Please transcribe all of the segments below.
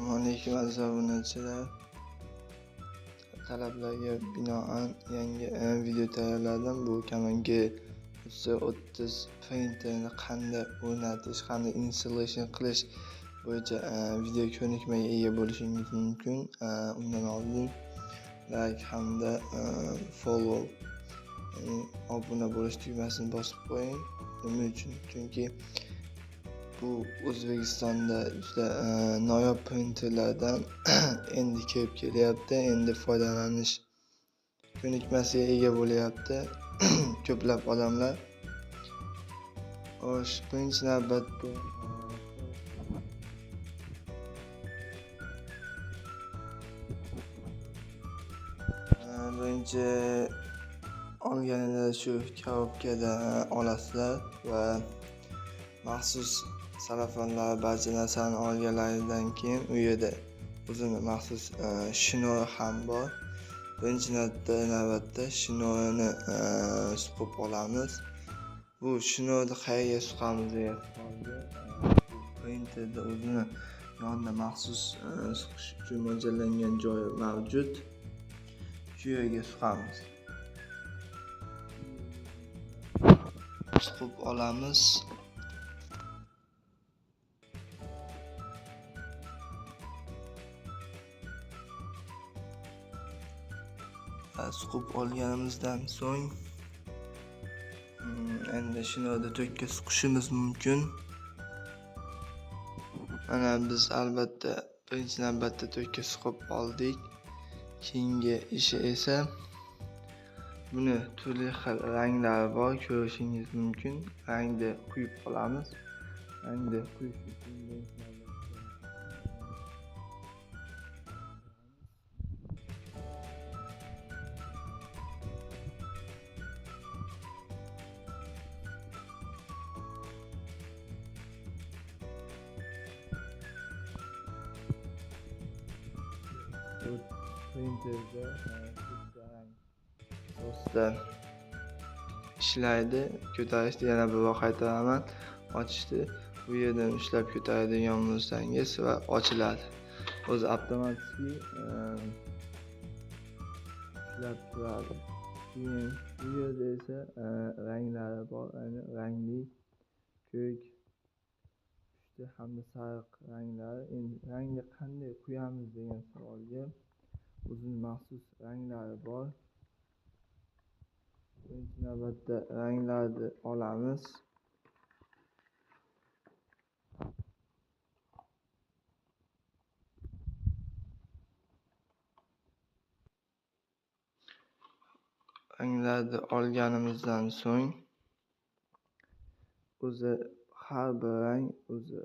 Assalomu alaykum aziz obunachilar. Talablarga binoan yangi video tayyorladim. Bu kanonga 30 Paint'ni qanday o'rnatish, qanday installation qilish bo'yicha video ko'nikmaga ega bo'lishingiz mumkin. Undan oldin like hamda follow, obuna bo'lish tugmasini bosib qo'ying. Nima uchun? Chunki bu O'zbekistonda juda noyob printerlardan endi kelib kelyapti. Endi foydalanish ko'nikmasiga ega bo'lyapti ko'plab odamlar. Xo'sh, birinchi navbatda birinchi olganingizda shu korobkada olasizlar va maxsus sarafonlar, barcha narsani olganlaridan keyin u yerda o'zini maxsus shinori ham bor. Birinchi navbatda shinorini suqib olamiz. Bu shinorni qayerga suqamiz degan savolga, printerda o'zini yonida maxsus suqish uchun mo'ljallangan joyi mavjud. Shu yerga suqamiz. Suqib olamiz. Suqib olganimizdan so'ng endi shinorni to'kka suqishimiz mumkin. Mana biz albatta birinchi navbatda to'kka suqib oldik. Keyingi ishi esa buni turli xil ranglari bor, ko'rishingiz mumkin. Rangni quyib olamiz. Rangni quyish uchun printerda asosida ishlaydi. Ko'tarishni yana bir bor qaytaraman. Ochishni bu yerdan ushlab ko'taradigan bo'lsangiz va ochiladi. O'zi avtomatik ushlab turadi. Keyin bu yerda esa ranglari bor, rangli, ko'k, pushti hamda sariq ranglari. Endi rangni qanday quyamiz degan savolga o'zining maxsus ranglari bor. Birinchi navbatda ranglarni olamiz. Ranglarni olganimizdan so'ng o'zi har bir rang o'zi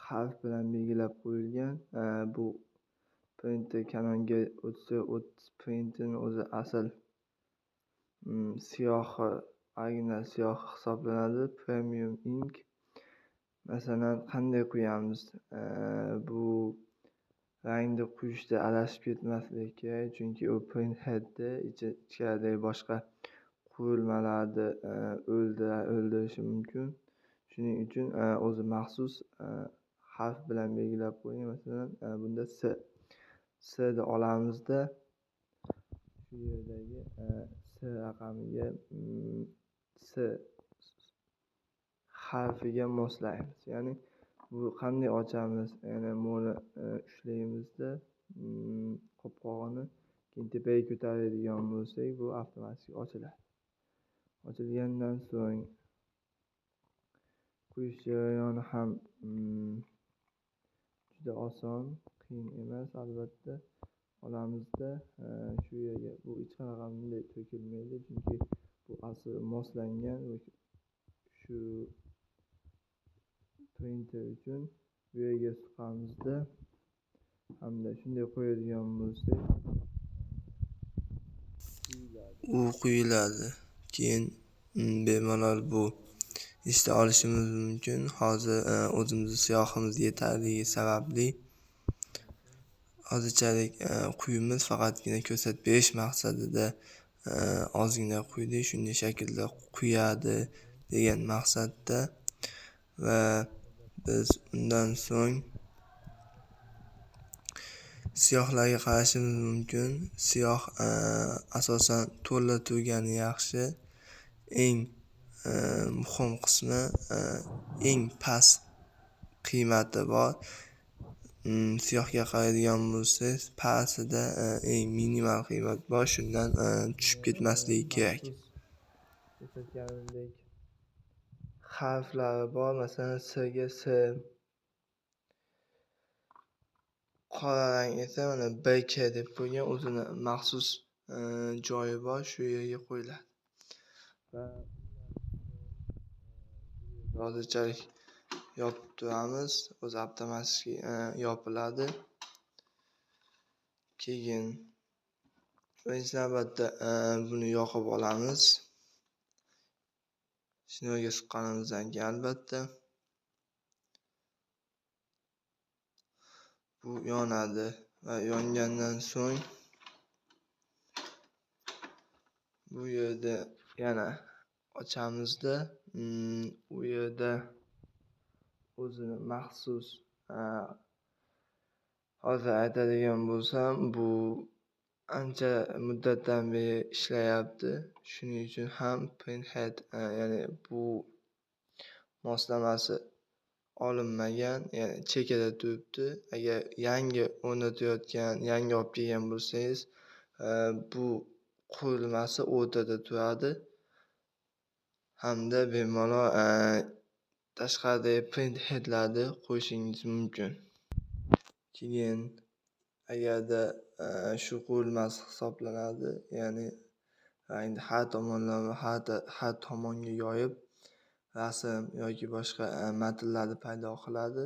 harf bilan belgilab qo'yilgan. Bu printer Canonga 30 printerning o'zi asl siyohi, original siyohi hisoblanadi. Premium ink. Masalan, qanday quyamiz? Bu rangni quyishda adashib ketmaslik kerak, chunki u print headda ichkaridagi boshqa qurilmalarni o'ldirishi mumkin. Shuning uchun o'zi maxsus harf bilan belgilab qo'ying. Masalan, bunda S'ni olamizda shu yerdagi S raqamiga S harfiga moslaymiz. Ya'ni bu qanday ochamiz? Ya'ni buni ushlaymizda qopqog'ini keyin tepaga ko'taradigan bo'lsak, bu avtomatik ochiladi. Ochilgandan so'ng quyish jarayoni ham juda oson, qiyin emas. Albatta olamizda shu yerga bu hech qanaqa bunday to'kilmaydi, chunki bu asli moslangan shu printer uchun. Bu yerga suqamizda hamda shunday qo'yadigan bo'lsak, u quyiladi. Keyin bemalol bu ishni olishimiz mumkin. Hozir o'zimizni siyohimiz yetarligi sababli hozirchalik quyimiz faqatgina ko'rsatib berish maqsadida ozgina quydik. Shunday shaklda quyadi degan maqsadda va biz undan so'ng Siyohlarga qarashimiz mumkin. Siyoh asosan to'la tugani yaxshi. Eng muhim qismi eng past qiymati bor. Siyohga qaraydigan bo'lsangiz, pastida eng minimal qiymat bor, shundan tushib ketmasligi kerak. Ko'rsatganimdek harflari bor, masalan S ga S, qora rang esa mana BK deb qo'ygan, o'zini maxsus joyi bor, shu yerga qo'yiladi. Va hozirchalik yopib turamiz, o'zi avtomatik yopiladi. Keyin birinchi navbatda buni yoqib olamiz. Shinyorga suqqanimizdan keyin albatta bu yonadi va yongandan so'ng bu yerda yana ochamizda, u yerda o'zini maxsus hozir aytadigan bo'lsam, bu ancha muddatdan beri ishlayapti. Shuning uchun ham printhead, ya'ni bu moslamasi olinmagan, ya'ni chekada turibdi. Agar yangi o'rnatayotgan, yangi olib kelgan bo'lsangiz, bu qurilmasi o'rtada turadi hamda bemalol tashqaridagi printheadlarni qo'yishingiz mumkin. Keyin agarda shu qurilmasi hisoblanadi, ya'ni rangni har tomonga yoyib rasm yoki boshqa matnlarni paydo qiladi.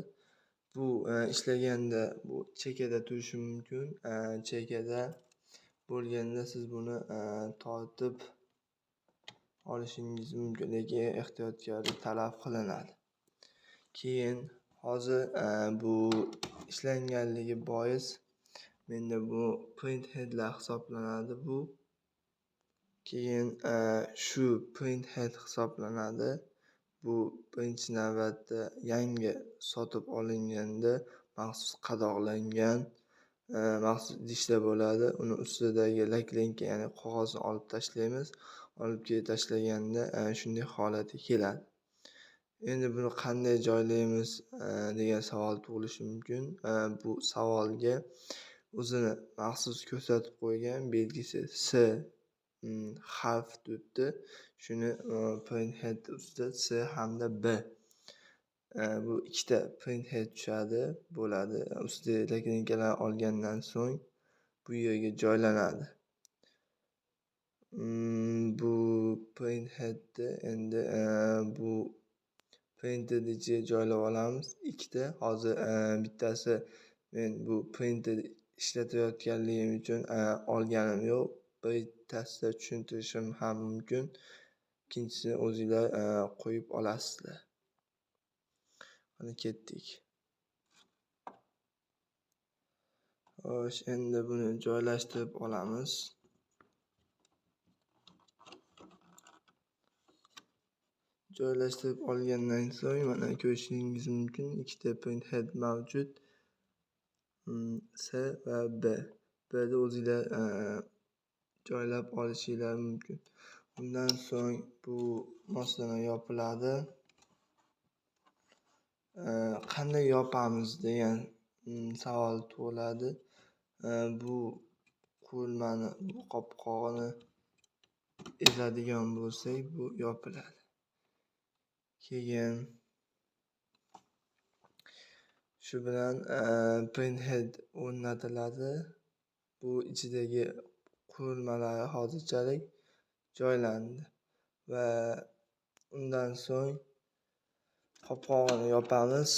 Bu ishlaganda bu chekada turishi mumkin. Chekada bo'lganda siz buni tortib olishingiz mumkin, lekin ehtiyotkorlik talab qilinadi. Keyin hozir bu ishlanganligi bois menda bu printheadlar hisoblanadi bu. Keyin shu printhead hisoblanadi. Bu birinchi navbatda yangi sotib olinganda maxsus qadoqlangan maxsus idishda bo'ladi. Uni ustidagi laklenka, ya'ni qog'ozni olib tashlaymiz. Olib kelib tashlaganda shunday holatga keladi. Endi buni qanday joylaymiz degan savol tug'ilishi mumkin. Bu savolga o'zini maxsus ko'rsatib qo'ygan belgisi S harf turibdi. Shuni printhead ustida S hamda B. Bu ikkita printhead tushadi, bo'ladi. Ustiga laklenkalar olgandan so'ng bu yerga joylanadi. Bu printheadni endi bu printer ichiga joylab olamiz. Ikkita. Hozir bittasi men bu printer ishlatayotganligim uchun olganim yo'q. Bittasida tushuntirishim ham mumkin. Ikkinchisini o'zingizlar qo'yib olasizlar. Mana ketdik. Xo'sh, endi buni joylashtirib olamiz. Joylashtirib olgandan so'ng mana ko'rishingiz mumkin, ikkita printhead mavjud. S va B. B'ni o'zingizlar joylab olishinglar mumkin. Undan so'ng bu moslama yopiladi. Qanday yopamiz degan savol tug'iladi. Bu qurilmani, bu qopqog'ini ezadigan bo'lsak, bu yopiladi. Keyin shu bilan printhead o'rnatiladi. Bu ichidagi qurilmalari hozirchalik joylandi va undan so'ng qopqog'ini yopamiz.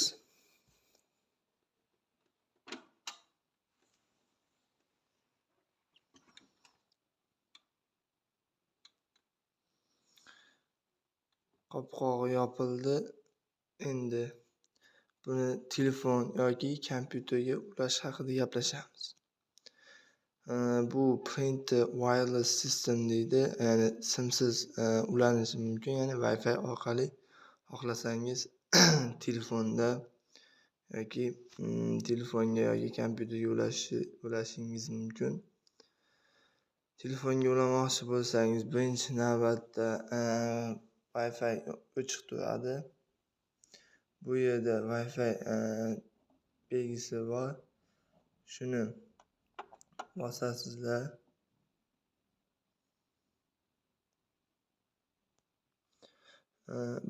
Qopqog'i yopildi. Endi buni telefon yoki kompyuterga ulash haqida gaplashamiz. Bu printer wireless system deydi, ya'ni simsiz ulanishi mumkin, ya'ni Wi-Fi orqali xohlasangiz telefonda yoki telefonga yoki kompyuterga ulashingiz mumkin. Telefonga ulamoqchi bo'lsangiz, birinchi navbatda Wi-Fi o'chiq turadi. Bu yerda Wi-Fi belgisi bor. Shuni bosasizlar.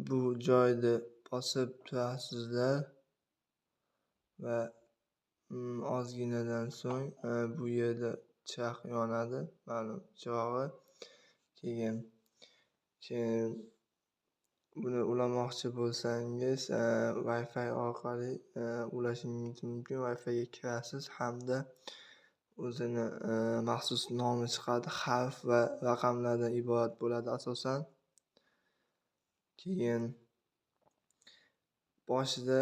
Bu joyni bosib turasizlar va ozginadan so'ng bu yerda chiroq yonadi, ma'lum chirog'i. Keyin buni ulamoqchi bo'lsangiz, Wi-Fi orqali ulashingiz mumkin. Wi-Fi ga kirasiz hamda o'zini maxsus nomi chiqadi. Harf va raqamlardan iborat bo'ladi asosan. Keyin boshida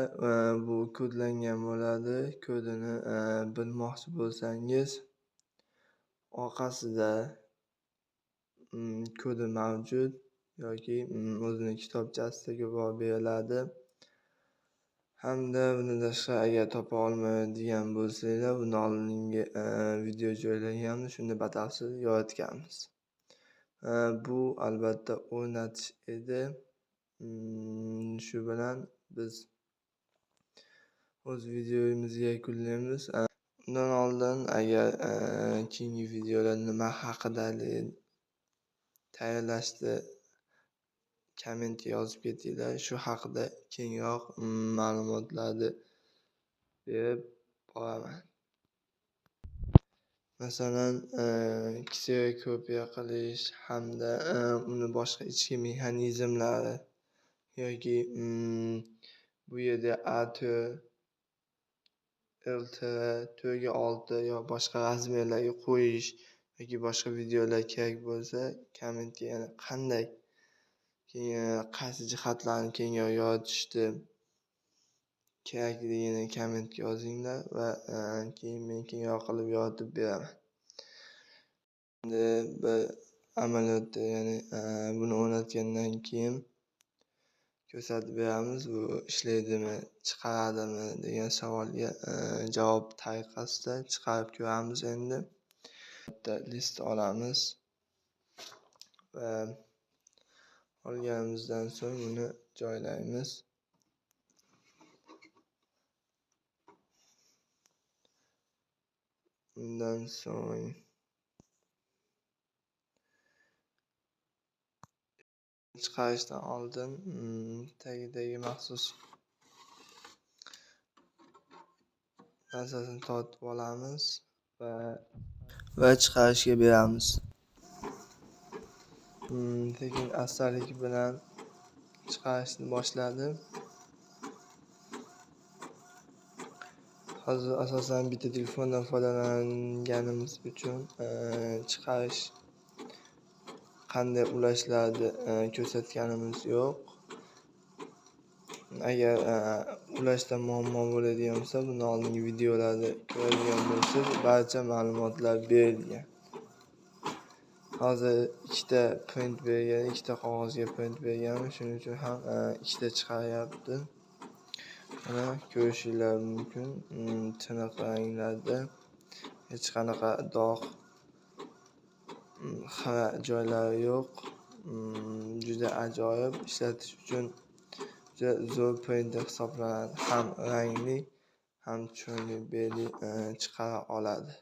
bu kodlangan bo'ladi. Kodini bilmoqchi bo'lsangiz, orqasida kodi mavjud yoki o'zini kitobchasidagi bor beriladi. Hamda bundan tashqari agar topa olmaydigan bo'lsanglar, buni oldingi video joylaganmiz, shunda batafsil yoritganmiz. Bu albatta o'rnatish edi. Shu bilan biz o'z videomizni yakunlaymiz. Undan oldin agar keyingi videolar nima haqida tayyorlashni kommentga yozib ketinglar. Shu haqida kengroq ma'lumotlarni berib boraman. Masalan, kserokopiya qilish hamda uni boshqa ichki mexanizmlari yoki bu yerda A4, L4, 4x6 yo boshqa razmerlarga qo'yish yoki boshqa videolar kerak bo'lsa, kommentga yana qanday qaysi jihatlarni kengroq yoritishni kerakligini kommentga yozinglar va keyin men kengroq qilib yoritib beraman. Endi bir amaliyotda, ya'ni buni o'rnatgandan keyin ko'rsatib beramiz. Bu ishlaydimi, chiqaradimi degan savolga javob tariqasida chiqarib ko'ramiz. Endi list olamiz va olganimizdan so'ng uni joylaymiz. Undan so'ng chiqarishdan oldin tagidagi maxsus narsasini tortib olamiz va chiqarishga beramiz. Sekin astalik bilan chiqarishni boshladi. Hozir asosan bitta telefondan foydalanganimiz uchun chiqarish qanday ulashlarni ko'rsatganimiz yo'q. Agar ulashda muammo bo'ladigan bo'lsa, bundan oldingi videolarda ko'radigan bo'lsangiz, barcha ma'lumotlar berilgan. Hozir ikkita print bergan, ikkita qog'ozga print berganmiz, shuning uchun ham ikkita chiqaryapti. Mana ko'rishinglar mumkin. Tiniq ranglarda hech qanaqa dog', xira joylari yo'q. Juda ajoyib, ishlatish uchun juda zo'r printer hisoblanadi. Ham rangli, ham chiroyli belli chiqara oladi.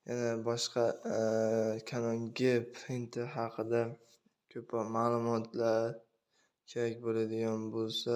Yana boshqa Canon G printer haqida ko'proq ma'lumotlar kerak bo'ladigan bo'lsa,